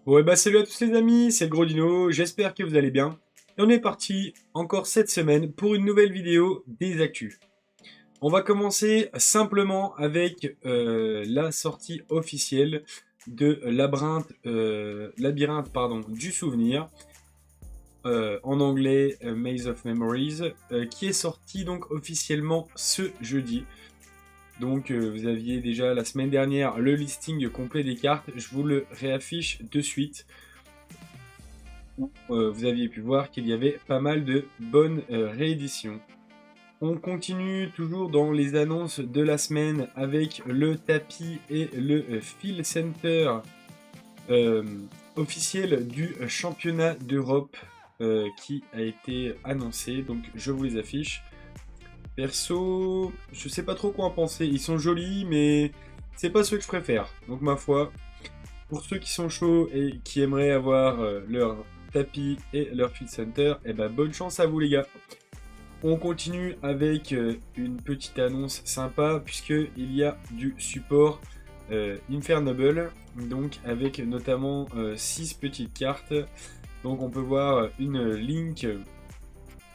Bon, et bah salut à tous les amis, c'est le Gros Dino, j'espère que vous allez bien. Et on est parti encore cette semaine pour une nouvelle vidéo des actus. On va commencer simplement avec la sortie officielle de Labyrinthe du Souvenir, en anglais Maze of Memories, qui est sorti donc officiellement ce jeudi. Donc vous aviez déjà la semaine dernière le listing complet des cartes, je vous le réaffiche de suite. Vous aviez pu voir qu'il y avait pas mal de bonnes rééditions. On continue toujours dans les annonces de la semaine avec le tapis et le Field Center euh, officiel du championnat d'Europe qui a été annoncé. Donc je vous les affiche. Perso, je sais pas trop quoi en penser. Ils sont jolis, mais c'est pas ceux que je préfère. Donc ma foi, pour ceux qui sont chauds et qui aimeraient avoir leur tapis et leur field center, et ben bonne chance à vous les gars. On continue avec une petite annonce sympa puisqu'il y a du support Infernable, donc avec notamment 6 petites cartes. Donc on peut voir une Link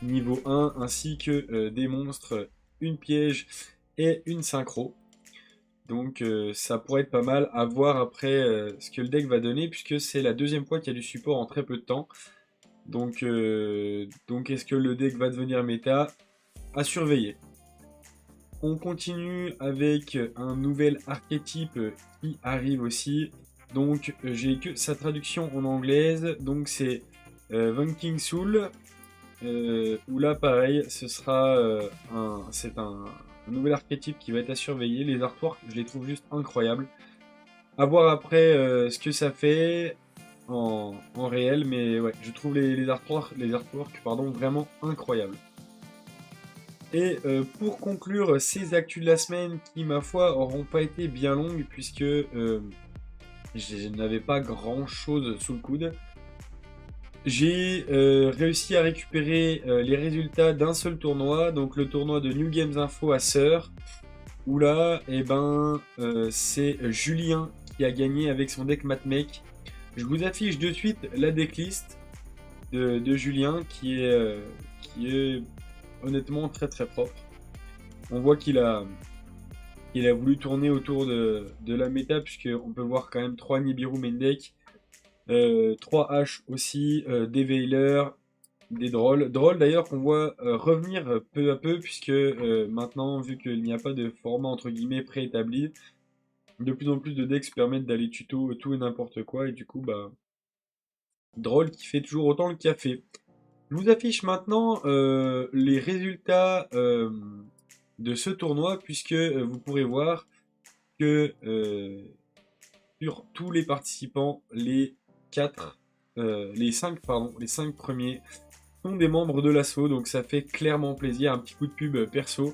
niveau 1 ainsi que des monstres, une piège et une synchro. Donc ça pourrait être pas mal à voir après ce que le deck va donner, puisque c'est la deuxième fois qu'il y a du support en très peu de temps. Donc est-ce que le deck va devenir méta? À surveiller. On continue avec un nouvel archétype qui arrive aussi. Donc j'ai que sa traduction en anglaise. Donc c'est Vanking Soul. Où là pareil, ce sera un nouvel archétype qui va être à surveiller. Les artworks, je les trouve juste incroyables. À voir après ce que ça fait en réel, mais ouais, je trouve les artworks vraiment incroyables. Et pour conclure ces actus de la semaine qui, ma foi, auront pas été bien longues puisque je n'avais pas grand chose sous le coude. J'ai réussi à récupérer les résultats d'un seul tournoi, donc le tournoi de New Games Info à Sœur, où là, c'est Julien qui a gagné avec son deck Matmake. Je vous affiche de suite la decklist de Julien qui est honnêtement très très propre. On voit qu'il a voulu tourner autour de la méta, puisqu'on peut voir quand même 3 Nibiru main deck, 3 H aussi, des Veilers, des Drolls. Drolls d'ailleurs qu'on voit revenir peu à peu, puisque maintenant, vu qu'il n'y a pas de format entre guillemets préétabli, de plus en plus de decks permettent d'aller tuto tout et n'importe quoi, et du coup, bah, Droll qui fait toujours autant le café. Je vous affiche maintenant les résultats de ce tournoi, puisque vous pourrez voir que sur tous les participants, les 5 premiers sont des membres de l'assaut, donc ça fait clairement plaisir, un petit coup de pub perso.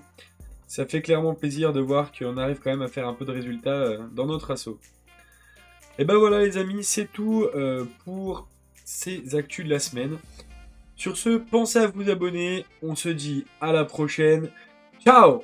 Ça fait clairement plaisir de voir qu'on arrive quand même à faire un peu de résultats dans notre assaut. Et ben voilà les amis, c'est tout pour ces actus de la semaine. Sur ce, pensez à vous abonner, on se dit à la prochaine. Ciao!